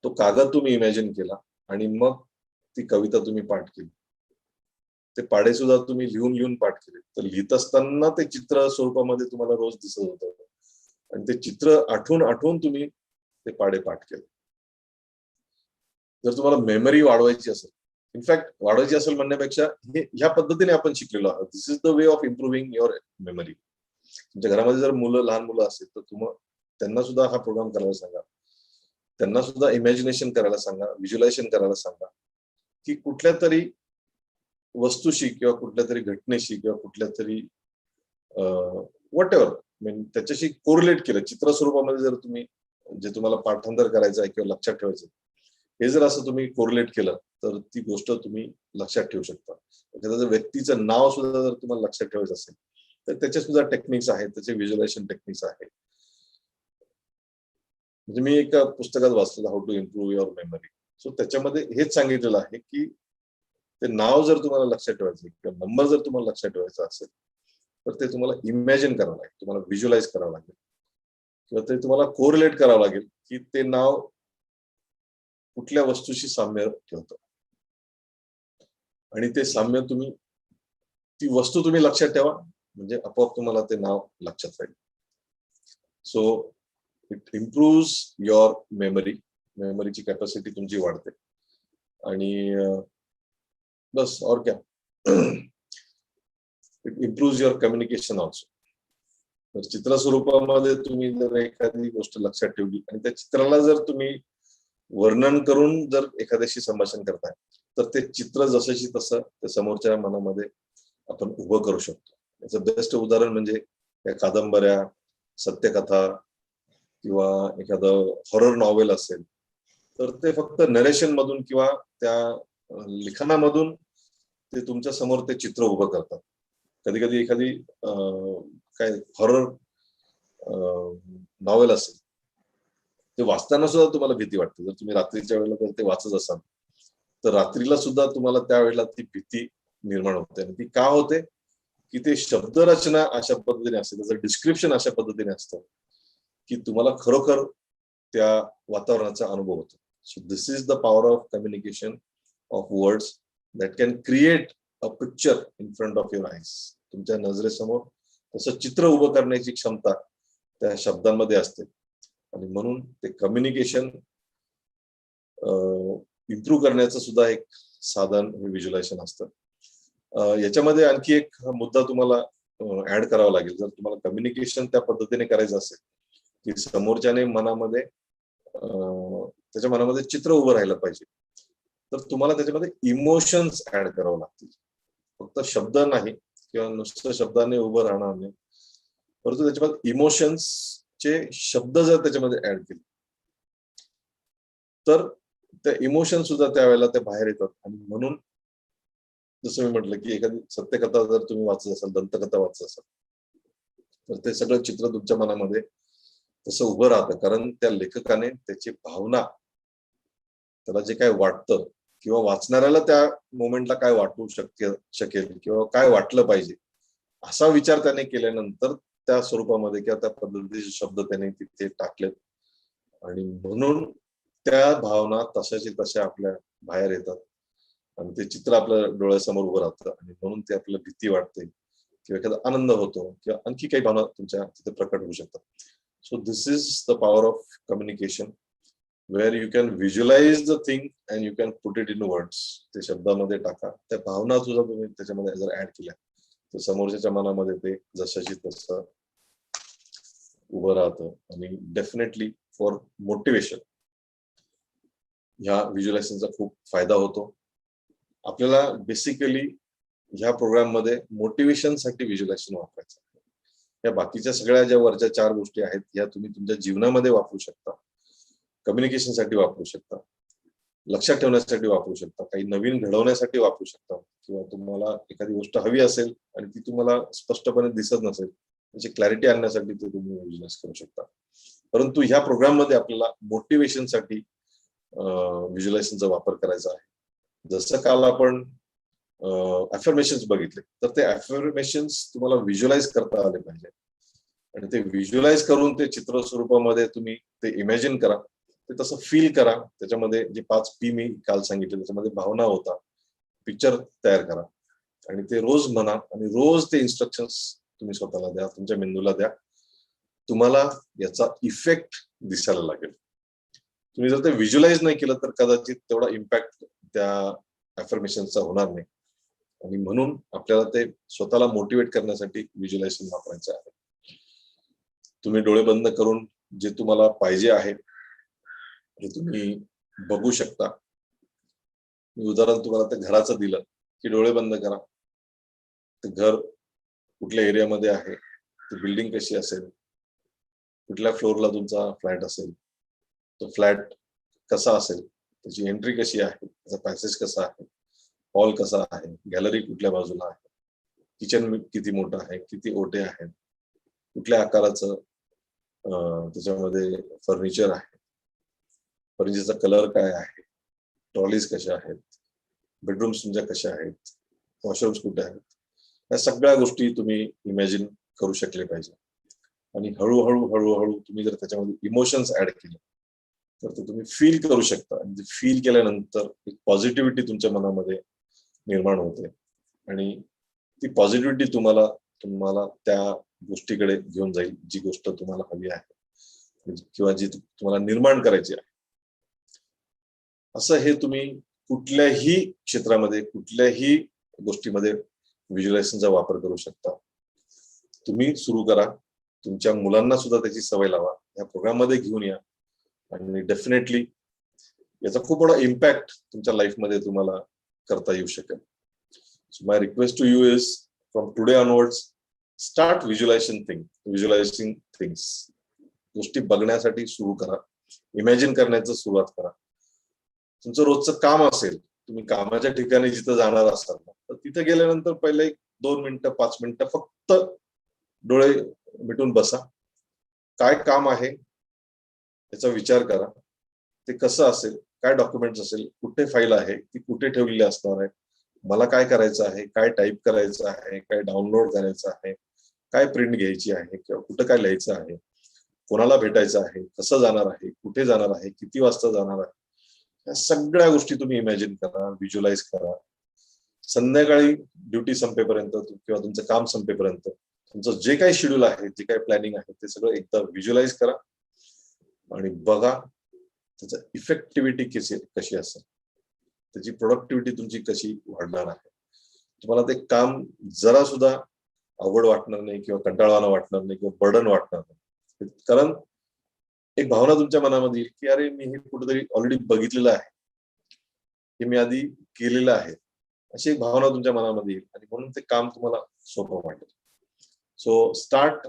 तो कागद तुम्ही इमॅजिन केला आणि मग ती कविता तुम्ही पाठ केली. ते पाढे सुद्धा तुम्ही लिहून लिहून पाठ केले. तर लिहित असताना ते चित्र स्वरूपामध्ये तुम्हाला रोज दिसत होतं आणि ते चित्र आठवून आठवून तुम्ही ते पाढे पाठ केले. जर तुम्हाला मेमरी वाढवायची असेल, इनफॅक्ट वाढवायची असेल म्हणण्यापेक्षा हे ह्या पद्धतीने आपण शिकलेलो आहोत. This is the way of improving your memory. तुमच्या घरामध्ये जर लहान मुलं असतील तर त्यांना सुद्धा हा प्रोग्राम करायला सांगा. त्यांना सुद्धा इमॅजिनेशन करायला सांगा, व्हिज्युअलायझेशन करायला सांगा की कुठल्या तरी वस्तूशी किंवा कुठल्या तरी घटनेशी किंवा कुठल्या तरी व्हॉट एव्हर त्याच्याशी कोरिलेट केलं चित्र स्वरूपामध्ये. जर तुम्ही जे तुम्हाला पाठांतर करायचं आहे किंवा लक्षात ठेवायचं हे जर असं तुम्ही कोरिलेट केलं तर ती गोष्ट तुम्ही लक्षात ठेवू शकता. एखाद्या व्यक्तीचं नाव सुद्धा जर तुम्हाला लक्षात ठेवायचं असेल तर त्याचे सुद्धा टेक्निक्स आहेत, त्याचे व्हिज्युअलायझेशन टेक्निक्स आहेत. म्हणजे मी एका पुस्तकात वाचलेलं, how to improve your memory. So त्याच्यामध्ये हेच सांगितलेलं आहे की ते नाव जर तुम्हाला लक्षात ठेवायचं किंवा नंबर जर तुम्हाला लक्षात ठेवायचा असेल तर ते तुम्हाला इमॅजिन करावं लागेल, तुम्हाला व्हिज्युअलाइज करावं लागेल किंवा ते तुम्हाला कोरिलेट करावं लागेल की ते नाव कुठल्या वस्तूशी साम्य ठेवतं. आणि ते साम्य तुम्ही, ती वस्तू तुम्ही लक्षात ठेवा, म्हणजे आपोआप तुम्हाला ते नाव लक्षात राहील. सो इट इम्प्रूव्ज युअर मेमरीची कॅपॅसिटी तुमची वाढते. आणि बस और क्या, it improves your communication also. तर चित्र स्वरूपामध्ये तुम्ही जर एखादी गोष्ट लक्षात ठेवली आणि त्या चित्राला जर तुम्ही वर्णन करून जर एखाद्याशी संभाषण करताय, तर ते चित्र जसंशी तसं त्या समोरच्या मनामध्ये आपण उभं करू शकतो. याचं बेस्ट उदाहरण म्हणजे या कादंबऱ्या, सत्यकथा किंवा एखादं हॉरर नॉवेल असेल, तर ते फक्त नरेशन मधून किंवा त्या लिखाणामधून ते तुमच्या समोर ते चित्र उभं करतात. कधी कधी एखादी काय हॉरर नॉवेल असेल, ते वाचताना सुद्धा तुम्हाला भीती वाटते. जर तुम्ही रात्रीच्या वेळेला जर ते वाचत असाल, तर रात्रीला सुद्धा तुम्हाला त्यावेळेला ती भीती निर्माण होते. आणि ती का होते, की ते शब्दरचना अशा पद्धतीने असते, त्याचं डिस्क्रिप्शन अशा पद्धतीने असतं की तुम्हाला खरोखर त्या वातावरणाचा अनुभव होतो. So this is the power of communication of words that can create a picture in front of your eyes. तुमच्या नजरेसमोर तसं चित्र उभं करण्याची क्षमता त्या शब्दांमध्ये असते. आणि म्हणून ते कम्युनिकेशन इम्प्रूव्ह करण्याचं सुद्धा एक साधन हे व्हिज्युअलायझेशन असतं. याच्यामध्ये आणखी एक मुद्दा तुम्हाला ऍड करावा लागेल. जर तुम्हाला कम्युनिकेशन त्या पद्धतीने करायचं असेल की समोरच्याने मनामध्ये त्याच्या मनामध्ये चित्र उभं राहिलं पाहिजे, तर तुम्हाला त्याच्यामध्ये इमोशन्स ऍड करावं लागतील. फक्त शब्द नाही किंवा नुसतं शब्दाने उभं राहणार नाही, परंतु त्याच्यामध्ये इमोशन्सचे शब्द जर त्याच्यामध्ये ऍड केले, तर त्या इमोशन सुद्धा त्यावेळेला ते बाहेर येतात. आणि म्हणून जसं मी म्हटलं की एखादी सत्यकथा जर तुम्ही वाचत असाल, दंतकथा वाचत असाल, तर ते सगळं चित्र तुमच्या मनामध्ये तसं उभं राहतं. कारण त्या लेखकाने त्याची भावना, त्याला जे काय वाटतं किंवा वाचणाऱ्याला त्या मोमेंटला काय वाटू शकेल किंवा काय वाटलं पाहिजे, असा विचार त्याने केल्यानंतर त्या स्वरूपामध्ये किंवा त्या पद्धतीचे शब्द त्याने तिथे टाकलेत. आणि म्हणून त्या भावना तशाची तशा आपल्या बाहेर येतात आणि ते चित्र आपल्या डोळ्यासमोर उभं राहतं. आणि म्हणून ते आपल्याला भीती वाटते किंवा एखादा आनंद होतो किंवा आणखी काही भावना तुमच्या तिथे प्रकट होऊ शकतात. So this is the power of communication, where you can visualize the thing and you can put it in words. ते शब्दामध्ये टाका. त्या भावना सुद्धा तुम्ही त्याच्यामध्ये जर ऍड केल्या, तर समोरच्या मनामध्ये ते जशाची तसं उभं राहतं. आणि डेफिनेटली फॉर मोटिवेशन ह्या व्हिज्युअलायझेशनचा खूप फायदा होतो. आपल्याला बेसिकली ह्या प्रोग्राम मध्ये मोटिवेशनसाठी व्हिज्युअलायझेशन वापरायचं आहे. या बाकीच्या सगळ्या ज्या वरच्या 4 गोष्टी आहेत, या तुम्ही तुमच्या जीवनामध्ये वापरू शकता, कम्युनिकेशनसाठी वापरू शकता, लक्षात ठेवण्यासाठी वापरू शकता, काही नवीन घडवण्यासाठी वापरू शकता, किंवा तुम्हाला एखादी गोष्ट हवी असेल आणि ती तुम्हाला स्पष्टपणे दिसत नसेल, त्याची क्लॅरिटी आणण्यासाठी ते तुम्ही व्हिज्युअलाइज करू शकता. परंतु ह्या प्रोग्राम मध्ये आपल्याला मोटिवेशनसाठी व्हिज्युअलायझेशनचा वापर करायचा आहे. जसं काल आपण अफर्मेशन्स बघितले, तर ते अफर्मेशन्स तुम्हाला व्हिज्युअलाइज करता आले पाहिजे. आणि ते व्हिज्युअलाइज करून ते चित्र स्वरूपामध्ये तुम्ही ते इमॅजिन करा, ते तसं फील करा. त्याच्यामध्ये जे 5 P मी काल सांगितले, त्याच्यामध्ये भावना होता, पिक्चर तयार करा आणि ते रोज म्हणा. आणि रोज ते इन्स्ट्रक्शन्स तुम्ही स्वतःला द्या, तुमच्या मेंदूला द्या. तुम्हाला याचा इफेक्ट दिसायला लागेल. तुम्ही जर ते व्हिज्युअलाइज नाही केलं, तर कदाचित तेवढा इम्पॅक्ट त्या अफर्मेशनचा होणार नाही. आणि म्हणून आपल्याला ते स्वतःला मोटिवेट करण्यासाठी व्हिज्युअलायझेशन वापरायचं आहे. तुम्ही डोळे बंद करून जे तुम्हाला पाहिजे आहे हे तुम्ही बघू शकता. मी उदाहरण तुम्हाला त्या घराचं दिलं की डोळे बंद करा. ते घर कुठल्या एरियामध्ये आहे, ती बिल्डिंग कशी असेल, कुठल्या फ्लोअरला तुमचा फ्लॅट असेल, तो फ्लॅट कसा असेल, त्याची एंट्री कशी आहे, त्याचा पॅसेज कसा आहे, हॉल कसा आहे, गॅलरी कुठल्या बाजूला आहे, किचन किती मोठं आहे, किती ओटे आहेत, कुठल्या आकाराचं त्याच्यामध्ये फर्निचर आहे, फर्निचरचा कलर काय आहे, ट्रॉलीज कशा आहेत, बेडरूम्स तुमच्या कशा आहेत, वॉशरूम्स कुठे आहेत, या सगळ्या गोष्टी तुम्ही इमॅजिन करू शकले पाहिजे. आणि हळूहळू हळूहळू तुम्ही जर त्याच्यामध्ये इमोशन्स ऍड केले, तर ते तुम्ही फील करू शकता. आणि फील केल्यानंतर एक पॉझिटिव्हिटी तुमच्या मनामध्ये निर्माण होते आणि ती पॉझिटिव्हिटी तुम्हाला तुम्हाला त्या गोष्टीकडे घेऊन जाईल जी गोष्ट तुम्हाला हवी आहे किंवा जी तुम्हाला निर्माण करायची आहे. असं हे तुम्ही कुठल्याही क्षेत्रामध्ये कुठल्याही गोष्टीमध्ये व्हिज्युअलायझेशनचा वापर करू शकता. तुम्ही सुरू करा, तुमच्या मुलांना सुद्धा त्याची सवय लावा, या प्रोग्राम मध्ये घेऊन या आणि डेफिनेटली याचा खूप मोठा इम्पॅक्ट तुमच्या लाईफमध्ये तुम्हाला करता येऊ शकेल. So my request to you is from today onwards start visualizing things. गोष्टी बघण्यासाठी सुरू करा, इमॅजिन करण्याचं सुरुवात करा. तुमचं रोजचं काम असेल, तुम्ही कामाच्या ठिकाणी जिथं जाणार असाल तर तिथे गेल्यानंतर पहिले 2 मिनिटं 5 मिनिटं फक्त डोळे मिटून बसा. काय काम आहे याचा विचार करा. ते कसं असेल, काय डॉक्युमेंट्स असेल, कुठे फाईल आहे, ती कुठे ठेवलेली असणार आहे, मला काय करायचं आहे, काय टाईप करायचं आहे, काय डाउनलोड करायचं आहे, काय प्रिंट घ्यायची आहे किंवा कुठं काय लिहायचं आहे, कोणाला भेटायचं आहे, कसं जाणार आहे, कुठे जाणार आहे, किती वाजता जाणार आहे, या सगळ्या गोष्टी तुम्ही इमॅजिन करा, व्हिज्युअलाइज करा. संध्याकाळी ड्युटी संपेपर्यंत किंवा तुमचं काम संपेपर्यंत तुमचं जे काही शेड्यूल आहे, जे काही प्लॅनिंग आहे ते सगळं एकदा व्हिज्युअलाइज करा आणि बघा त्याची इफेक्टिव्हिटी कशी असेल, त्याची प्रोडक्टिव्हिटी तुमची कशी वाढणार आहे. तुम्हाला ते काम जरा सुद्धा अवघड वाटणार नाही किंवा कंटाळवाणं वाटणार नाही किंवा बर्डन वाटणार नाही. कारण एक भावना तुमच्या मनामध्ये येईल की अरे मी हे कुठेतरी ऑलरेडी बघितलेलं आहे, हे मी आधी केलेलं आहे, अशी एक भावना तुमच्या मनामध्ये येईल आणि म्हणून ते काम तुम्हाला सोपं वाटेल. So start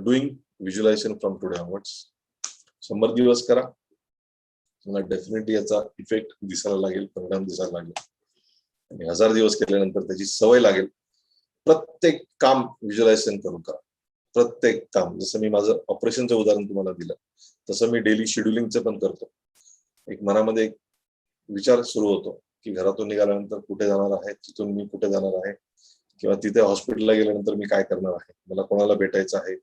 doing visualisation from today onwards. 100 दिवस करा, तुम्हाला डेफिनेटली याचा इफेक्ट दिसायला लागेल, परिणाम दिसायला लागेल आणि 1000 दिवस केल्यानंतर त्याची सवय लागेल. प्रत्येक काम व्हिज्युअलायझेशन करून करा, प्रत्येक काम. जसं मी माझं ऑपरेशनचं उदाहरण तुम्हाला दिलं तसं मी डेली शेड्युलिंगचं पण करतो. एक मनामध्ये एक विचार सुरू होतो की घरातून निघाल्यानंतर कुठे जाणार आहे, तिथून मी कुठे जाणार आहे किंवा तिथे हॉस्पिटलला गेल्यानंतर मी काय करणार आहे, मला कोणाला भेटायचं आहे,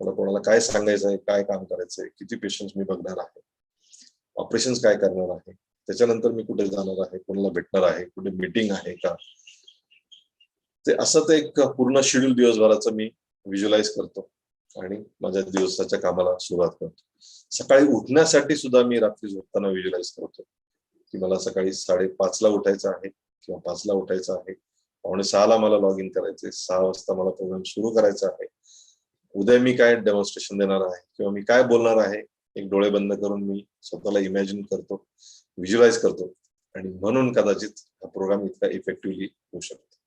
मला कोणाला काय सांगायचं आहे, काय काम करायचंय, किती पेशंट्स मी बघणार आहे, ऑपरेशन काय करणार आहे, त्याच्यानंतर मी कुठे जाणार आहे, कोणाला भेटणार आहे, कुठे मीटिंग आहे का, ते असं ते एक पूर्ण शेड्यूल दिवसभराचं मी व्हिज्युअलाइज करतो आणि माझ्या दिवसाच्या कामाला सुरुवात करतो. सकाळी उठण्यासाठी सुद्धा मी रात्री झोपताना व्हिज्युअलाइज करतो की मला सकाळी 5:30ला उठायचं आहे किंवा 5ला उठायचं आहे, 5:45ला मला लॉग इन करायचंय, 6 वाजता मला प्रोग्राम सुरू करायचा आहे, उद्या मी काय डेमॉन्स्ट्रेशन देणार आहे किंवा मी काय बोलणार आहे, एक डोळे बंद करून मी स्वतःला इमॅजिन करतो, व्हिज्युअलाइज करतो आणि म्हणून कदाचित हा प्रोग्राम इतका इफेक्टिव्हली होऊ शकतो.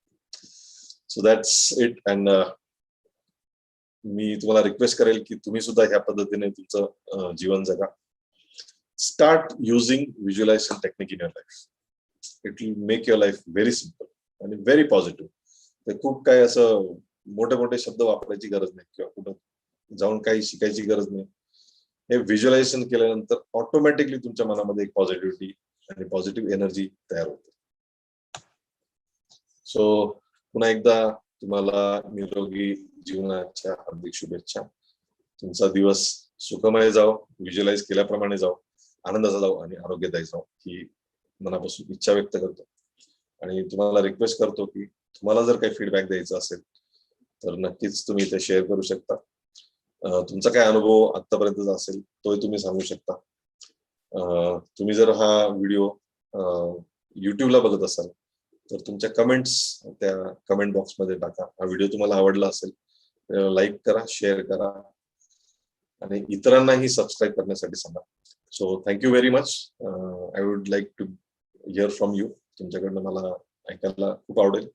So that's it. अँड मी तुम्हाला रिक्वेस्ट करेल की तुम्ही सुद्धा ह्या पद्धतीने तुमचं जीवन जगा. Start using visualisation technique in your life. It will make your life very simple आणि व्हेरी पॉझिटिव्ह. ते खूप काही असं मोठे मोठे शब्द वापरायची गरज नाही किंवा कुठं जाऊन काही शिकायची गरज नाही. हे व्हिज्युअलायझेशन केल्यानंतर ऑटोमॅटिकली तुमच्या मनामध्ये एक पॉझिटिव्हिटी आणि पॉझिटिव्ह एनर्जी तयार होते. सो पुन्हा एकदा तुम्हाला निरोगी जीवनाच्या हार्दिक शुभेच्छा. तुमचा दिवस सुखमय जाओ, व्हिज्युअलाइज केल्याप्रमाणे जाओ, आनंदाचा जाओ आणि आरोग्यदायी जाओ ही मनापासून इच्छा व्यक्त करतो. आणि तुम्हाला रिक्वेस्ट करतो की तुम्हाला जर काही फीडबॅक द्यायचा असेल तर नक्कीच तुम्ही ते शेअर करू शकता. तुमचा काय अनुभव आतापर्यंतचा असेल तोही तुम्ही सांगू शकता. तुम्ही जर हा व्हिडिओ युट्यूबला बघत असाल तर तुमच्या कमेंट्स त्या कमेंट बॉक्समध्ये टाका. हा व्हिडिओ तुम्हाला आवडला असेल लाईक करा, शेअर करा आणि इतरांनाही सबस्क्राईब करण्यासाठी सांगा. So thank you very much. I would like to hear from you. तुमच्याकडनं मला ऐकायला खूप आवडेल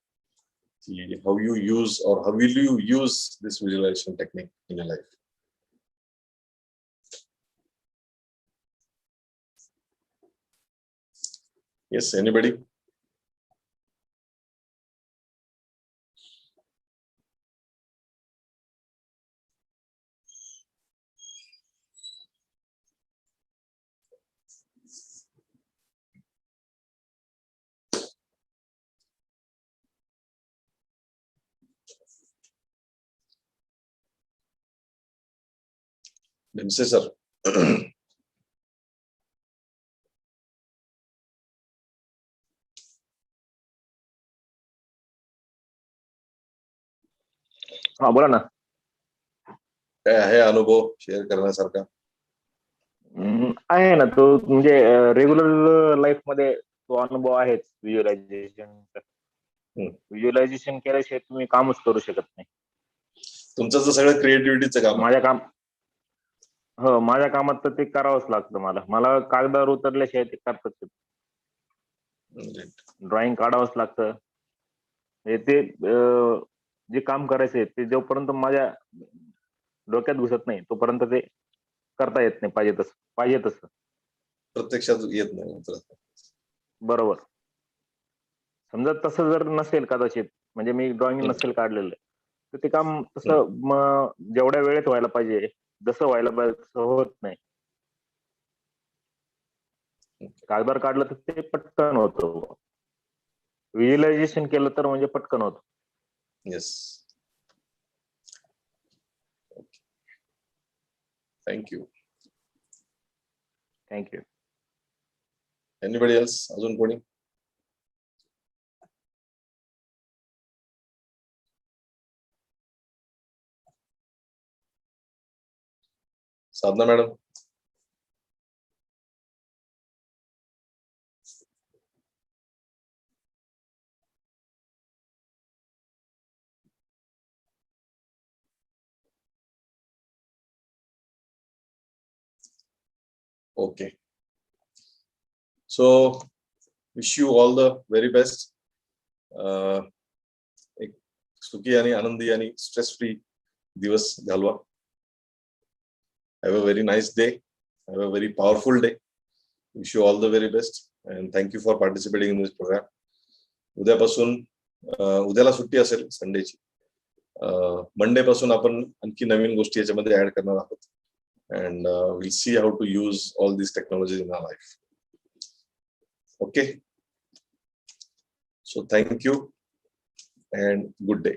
की how you use or how will you use this visualisation technique in your life. Yes, anybody? Namaste, sir. हा बोला ना. काय आहे अनुभव शेअर करण्यासारखा? आहे ना, तो म्हणजे रेग्युलर लाईफ मध्ये तो अनुभव आहेच व्हिज्युअलायझेशनचा. हम्म. व्हिज्युअलायझेशन केल्याशिवाय तुम्ही कामच करू शकत नाही. तुमचं तर सगळं क्रिएटिव्हिटीचं काम आहे. माझ्या कामात तर ते करावंच लागतं. मला कागदावर उतरल्याशिवाय ते करताच येत. म्हणजे ड्रॉइंग काढावंच लागतं. म्हणजे ते जे काम करायचंय ते जोपर्यंत माझ्या डोक्यात घुसत नाही तोपर्यंत ते करता येत नाही पाहिजे तसं. प्रत्यक्षात येत नाही उतरत. बरोबर. समजा तसं जर नसेल कदाचित, म्हणजे मी ड्रॉइंग हम्म. नसेल काढलेलं, तर ते काम तसं जेवढ्या वेळेत व्हायला पाहिजे, जसं व्हायला पाहिजे तसं होत नाही. कागदावर काढलं तर ते पटकन होतं. व्हिज्युअलायझेशन केलं तर म्हणजे पटकन होतं. Yes. Thank you. Thank you. Anybody else? अजून कोणी? Sadhana madam? Okay. So wish you all the very best. एक सुखी आणि आनंदी आणि स्ट्रेस फ्री दिवस घालवा. Have a very nice day. Have a very powerful day. Wish you all the very best and thank you for participating in this program. उद्यापासून उद्याला सुट्टी असेल संडेची. मंडे पासून आपण आणखी नवीन गोष्टी याच्यामध्ये ऍड करणार आहोत. And we'll see how to use all these technologies in our life. Okay. So thank you and good day.